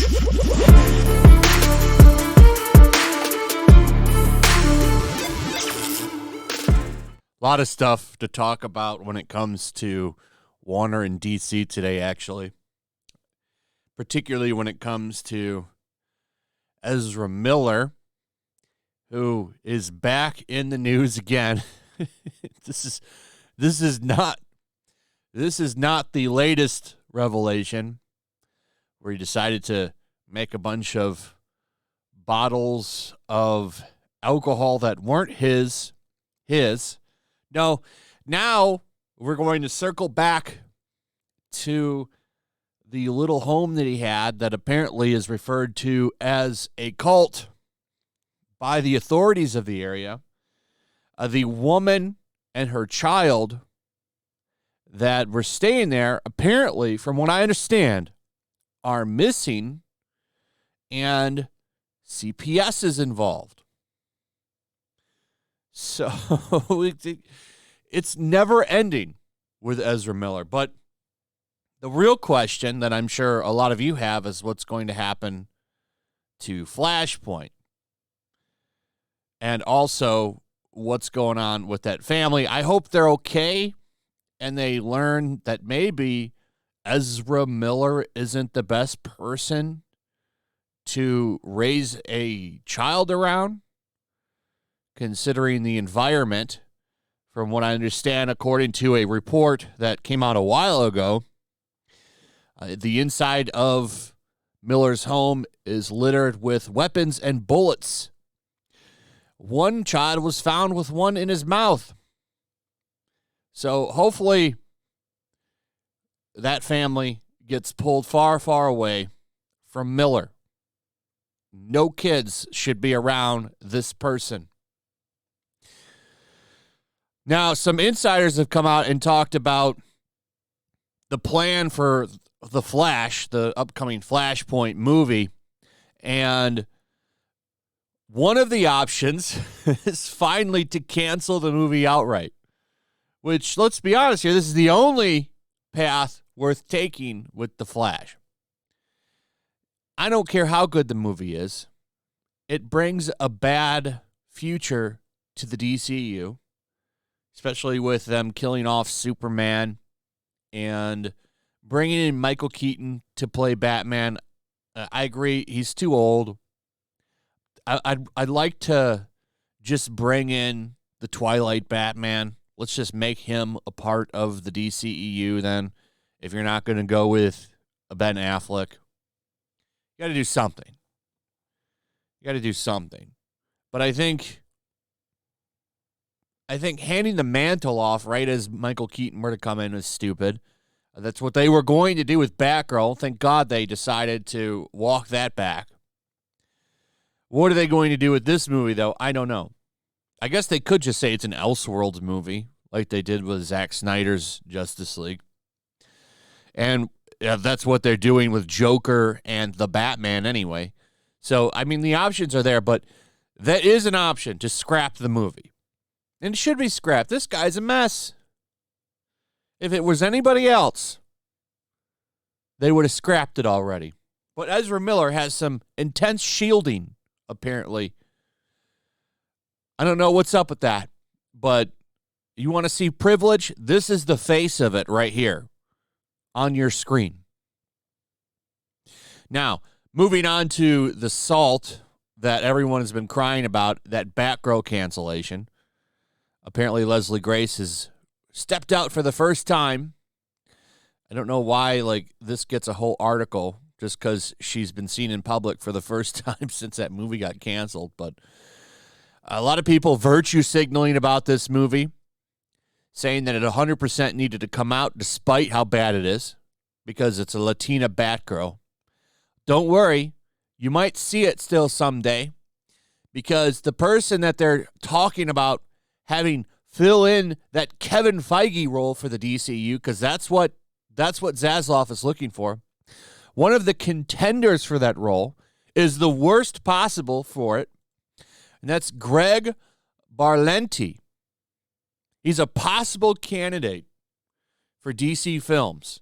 A lot of stuff to talk about when it comes to Warner and DC today, actually. Particularly when it comes to Ezra Miller, who is back in the news again. This is not the latest revelation where he decided to make a bunch of bottles of alcohol that weren't his. No, now we're going to circle back to the little home that he had that apparently is referred to as a cult by the authorities of the area. The woman and her child that were staying there, apparently, from what I understand, are missing, and CPS is involved. So it's never ending with Ezra Miller. But the real question that I'm sure a lot of you have is what's going to happen to Flashpoint. And also what's going on with that family. I hope they're okay and they learn that maybe Ezra Miller isn't the best person to raise a child around, considering the environment. From what I understand, according to a report that came out a while ago, the inside of Miller's home is littered with weapons and bullets. One child was found with one in his mouth. So hopefully that family gets pulled far, far away from Miller. No kids should be around this person. Now, some insiders have come out and talked about the plan for The Flash, the upcoming Flashpoint movie, and one of the options is finally to cancel the movie outright, which, let's be honest here, this is the only path worth taking with The Flash. I don't care how good the movie is. It brings a bad future to the DCEU. Especially with them killing off Superman and bringing in Michael Keaton to play Batman. I agree, he's too old. I'd like to just bring in the Twilight Batman. Let's just make him a part of the DCEU then. If you're not going to go with Ben Affleck, you got to do something. But I think handing the mantle off right as Michael Keaton were to come in is stupid. That's what they were going to do with Batgirl. Thank God they decided to walk that back. What are they going to do with this movie, though? I don't know. I guess they could just say it's an Elseworlds movie, like they did with Zack Snyder's Justice League. And that's what they're doing with Joker and the Batman anyway. So, I mean, the options are there, but that is an option to scrap the movie. And it should be scrapped. This guy's a mess. If it was anybody else, they would have scrapped it already. But Ezra Miller has some intense shielding, apparently. I don't know what's up with that. But you want to see privilege? This is the face of it right here on your screen. Now, moving on to the salt that everyone has been crying about, that Batgirl cancellation. Apparently, Leslie Grace has stepped out for the first time. I don't know why, this gets a whole article just because she's been seen in public for the first time since that movie got canceled. But a lot of people virtue signaling about this movie, saying that it 100% needed to come out despite how bad it is because it's a Latina Batgirl. Don't worry, you might see it still someday because the person that they're talking about having fill in that Kevin Feige role for the DCU, because that's what Zaslav is looking for. One of the contenders for that role is the worst possible for it, and that's Greg Berlanti. He's a possible candidate for DC Films.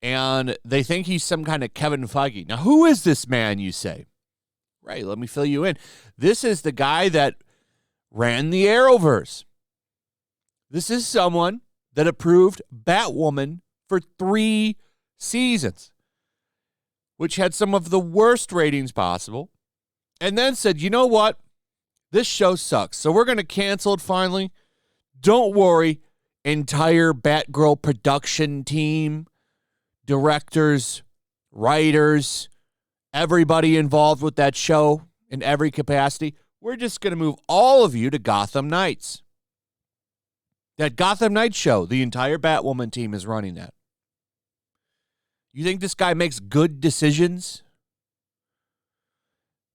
And they think he's some kind of Kevin Feige. Now, who is this man, you say? Right, let me fill you in. This is the guy that ran the Arrowverse. This is someone that approved Batwoman for 3 seasons, which had some of the worst ratings possible, and then said, you know what? This show sucks, so we're going to cancel it finally. Don't worry, entire Batgirl production team, directors, writers, everybody involved with that show in every capacity, we're just going to move all of you to Gotham Knights. That Gotham Knights show, the entire Batwoman team is running that. You think this guy makes good decisions?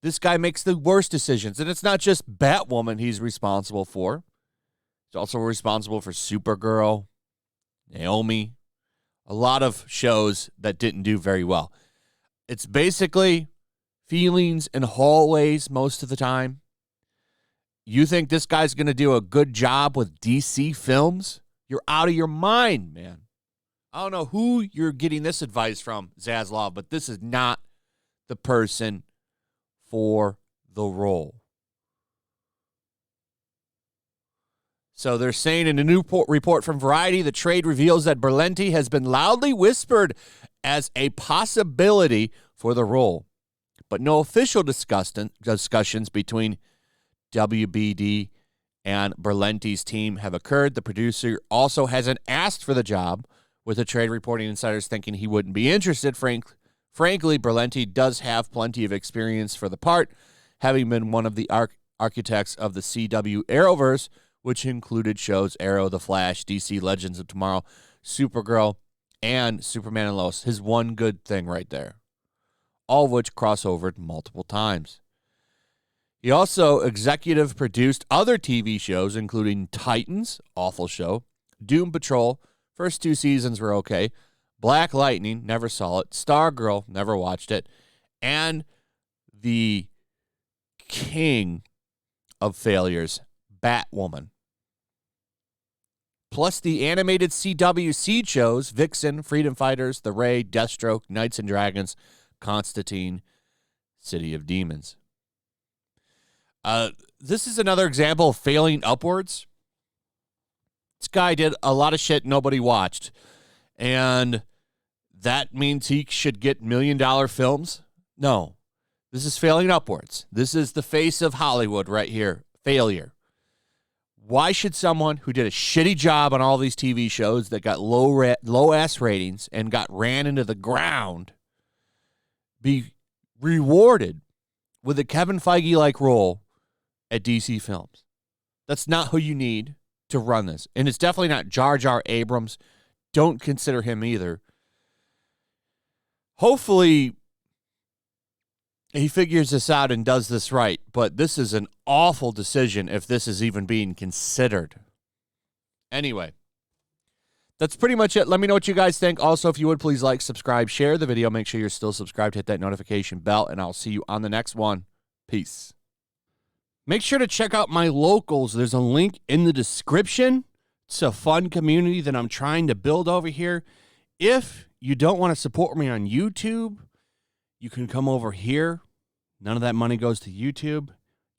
This guy makes the worst decisions. And it's not just Batwoman he's responsible for. He's also responsible for Supergirl, Naomi, a lot of shows that didn't do very well. It's basically feelings in hallways most of the time. You think this guy's going to do a good job with DC films? You're out of your mind, man. I don't know who you're getting this advice from, Zaslav, but this is not the person for the role. So they're saying in a new report from Variety, the trade reveals that Berlanti has been loudly whispered as a possibility for the role, but no official discussions between WBD and Berlanti's team have occurred. The producer also hasn't asked for the job, with the trade reporting insiders thinking he wouldn't be interested. Frankly, Berlanti does have plenty of experience for the part, having been one of the architects of the CW Arrowverse, which included shows Arrow, The Flash, DC Legends of Tomorrow, Supergirl, and Superman and Lois. His one good thing right there. All of which crossovered multiple times. He also executive produced other TV shows, including Titans, awful show, Doom Patrol, first 2 seasons were okay, Black Lightning, never saw it, Stargirl, never watched it, and the king of failures, Batwoman. Plus the animated CW seed shows, Vixen, Freedom Fighters, The Ray, Deathstroke, Knights and Dragons, Constantine, City of Demons. This is another example of failing upwards. This guy did a lot of shit nobody watched. And that means he should get $1 million films? No. This is failing upwards. This is the face of Hollywood right here. Failure. Why should someone who did a shitty job on all these TV shows that got low-ass ratings and got ran into the ground be rewarded with a Kevin Feige-like role at DC Films? That's not who you need to run this. And it's definitely not Jar Jar Abrams. Don't consider him either. Hopefully, he figures this out and does this right. But this is an awful decision if this is even being considered. Anyway, that's pretty much it. Let me know what you guys think. Also, if you would, please like, subscribe, share the video. Make sure you're still subscribed. Hit that notification bell, and I'll see you on the next one. Peace. Make sure to check out my locals. There's a link in the description. It's a fun community that I'm trying to build over here. If you don't want to support me on YouTube, you can come over here. None of that money goes to YouTube.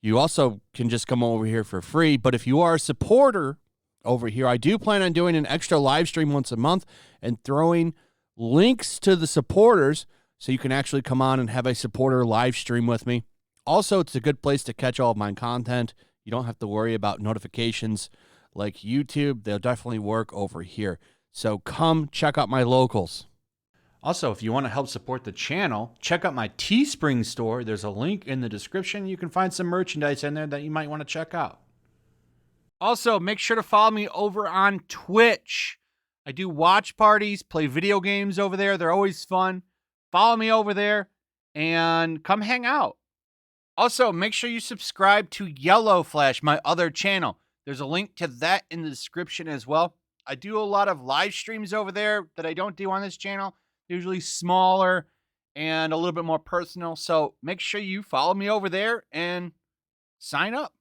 You also can just come over here for free. But if you are a supporter over here, I do plan on doing an extra live stream once a month and throwing links to the supporters so you can actually come on and have a supporter live stream with me. Also, it's a good place to catch all of my content. You don't have to worry about notifications like YouTube. They'll definitely work over here. So come check out my locals. Also, if you want to help support the channel, check out my Teespring store. There's a link in the description. You can find some merchandise in there that you might want to check out. Also, make sure to follow me over on Twitch. I do watch parties, play video games over there. They're always fun. Follow me over there and come hang out. Also, make sure you subscribe to YellowFlash, my other channel. There's a link to that in the description as well. I do a lot of live streams over there that I don't do on this channel. Usually smaller and a little bit more personal. So make sure you follow me over there and sign up.